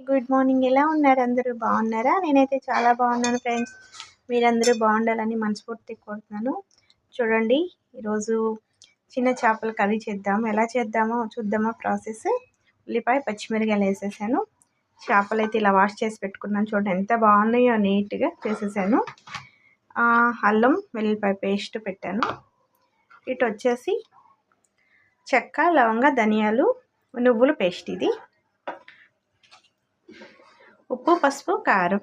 Good morning. ఎలా ఉన్నారు అందరూ? బాగున్నారా? నేనైతే చాలా బాగున్నాను ఫ్రెండ్స్. మీరందరూ బాగుండాలని మనస్ఫూర్తిగా కోరుతున్నాను. చూడండి, ఈరోజు చిన్న చేపల కర్రీ చేద్దాం. ఎలా చేద్దామో చూద్దామా ప్రాసెస్. ఉల్లిపాయ పచ్చిమిరకాయలు వేసేసాను. చేపలు అయితే ఇలా వాష్ చేసి పెట్టుకున్నాను. చూడండి ఎంత బాగున్నాయో, నీట్గా చేసేసాను. అల్లం వెల్లుల్లిపాయ పేస్ట్ పెట్టాను. ఇటు వచ్చేసి చెక్క, లవంగ, ధనియాలు, నువ్వుల పేస్ట్. ఇది ఉప్పు, పసుపు, కారం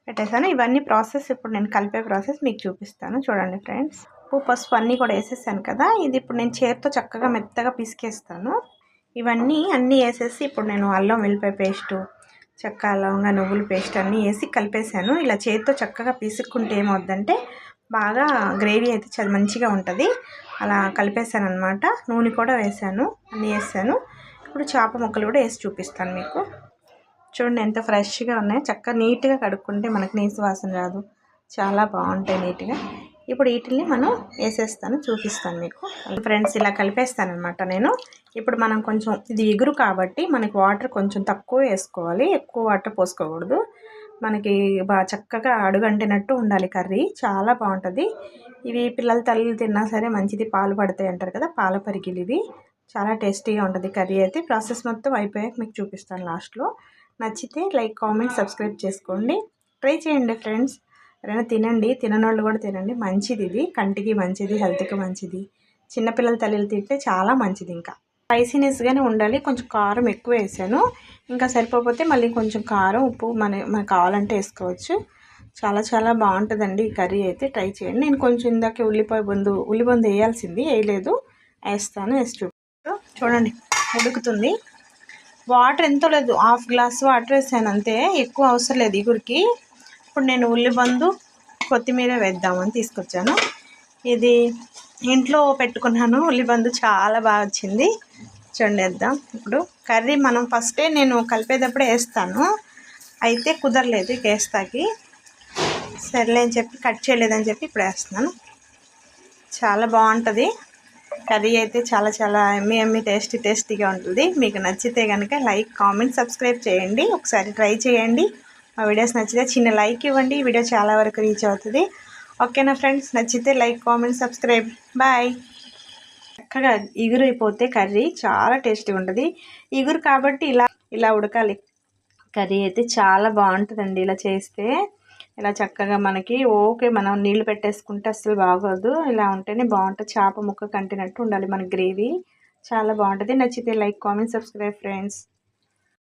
పెట్టేసాను. ఇవన్నీ ప్రాసెస్ ఇప్పుడు నేను కలిపే ప్రాసెస్ మీకు చూపిస్తాను. చూడండి ఫ్రెండ్స్, ఉప్పు, పసుపు అన్నీ కూడా వేసేసాను కదా. ఇది ఇప్పుడు నేను చేతితో చక్కగా మెత్తగా పిసికేస్తాను. ఇవన్నీ వేసేసి ఇప్పుడు నేను అల్లం వెల్లిపాయ పేస్టు, చెక్క, లవంగా, నువ్వుల పేస్ట్ అన్నీ వేసి కలిపేసాను. ఇలా చేతితో చక్కగా పిసుక్కుంటే ఏమవుద్దంటే బాగా గ్రేవీ అయితే చాలా మంచిగా ఉంటుంది. అలా కలిపేసాను అనమాట. నూనె కూడా వేసాను, అన్నీ వేసాను. ఇప్పుడు చేప ముక్కలు కూడా వేసి చూపిస్తాను మీకు. చూడండి ఎంత ఫ్రెష్గా ఉన్నాయో. చక్కగా నీట్గా కడుక్కుంటే మనకు నీసు వాసన రాదు, చాలా బాగుంటాయి నీట్గా. ఇప్పుడు వీటిని మనం వేసేస్తాను, చూపిస్తాను మీకు. ఫ్రెండ్స్, ఇలా కలిపేస్తాను అనమాట నేను. ఇప్పుడు మనం కొంచెం ఇది ఎగురు కాబట్టి మనకి వాటర్ కొంచెం తక్కువ వేసుకోవాలి, ఎక్కువ వాటర్ పోసుకోకూడదు. మనకి బాగా చక్కగా అడుగంటినట్టు ఉండాలి కర్రీ, చాలా బాగుంటుంది. ఇవి పిల్లల తల్లిలు తిన్నా సరే మంచిది, పాలు పడతాయి అంటారు కదా, పాల పరిగిలు ఇవి. చాలా టేస్టీగా ఉంటుంది కర్రీ అయితే. ప్రాసెస్ మొత్తం అయిపోయాక మీకు చూపిస్తాను లాస్ట్లో. నచ్చితే లైక్, కామెంట్, సబ్స్క్రైబ్ చేసుకోండి. ట్రై చేయండి ఫ్రెండ్స్. ఎవరైనా తినండి, తిననోళ్ళు కూడా తినండి. మంచిది, ఇది కంటికి మంచిది, హెల్త్కి మంచిది. చిన్నపిల్లల తల్లిలు తింటే చాలా మంచిది. ఇంకా స్పైసీనెస్గానే ఉండాలి. కొంచెం కారం ఎక్కువ వేసాను, ఇంకా సరిపోతే మళ్ళీ కొంచెం కారం, ఉప్పు మనకు కావాలంటే వేసుకోవచ్చు. చాలా చాలా బాగుంటుందండి ఈ కర్రీ అయితే. ట్రై చేయండి. నేను కొంచెం ఇందాకే ఉల్లిబందు వేయాల్సింది, వేయలేదు. వేస్తాను, వేసి చూడండి ఉడుకుతుంది. వాటర్ ఎంతో లేదు, హాఫ్ గ్లాస్ వాటర్ వేసాను అంతే, ఎక్కువ అవసరం లేదు ఇగురికి. ఇప్పుడు నేను ఉల్లిబందు, కొత్తిమీర వేద్దామని తీసుకొచ్చాను. ఇది ఇంట్లో పెట్టుకున్నాను ఉల్లిబందు, చాలా బాగా వచ్చింది. చూడండి, వేద్దాం. ఇప్పుడు కర్రీ మనం ఫస్టే నేను కలిపేటప్పుడే వేస్తాను, అయితే కుదరలేదు ఇక వేస్తాకి. సర్లే అని చెప్పి కట్ చేయలేదని చెప్పి ఇప్పుడు వేస్తున్నాను. చాలా బాగుంటుంది కర్రీ అయితే, చాలా చాలా ఎమ్మి టేస్టీగా ఉంటుంది. మీకు నచ్చితే కనుక లైక్, కామెంట్, సబ్స్క్రైబ్ చేయండి. ఒకసారి ట్రై చేయండి. మా వీడియోస్ నచ్చితే చిన్న లైక్ ఇవ్వండి, వీడియో చాలా వరకు రీచ్ అవుతుంది. ఓకేనా ఫ్రెండ్స్? నచ్చితే లైక్, కామెంట్, సబ్స్క్రైబ్. బాయ్. చక్కగా ఇగురు అయిపోతే కర్రీ చాలా టేస్టీగా ఉంటుంది. ఇగురు కాబట్టి ఇలా ఉడకాలి. కర్రీ అయితే చాలా బాగుంటుందండి ఇలా చేస్తే. ఇలా చక్కగా మనకి మనం నీళ్లు పెట్టేసుకుంటే అస్సలు బాగోదు. ఇలా ఉంటేనే బాగుంటుంది. చేప ముక్క కంటినట్టు ఉండాలి మన గ్రేవీ, చాలా బాగుంటుంది. నచ్చితే లైక్, కామెంట్, సబ్స్క్రైబ్ ఫ్రెండ్స్.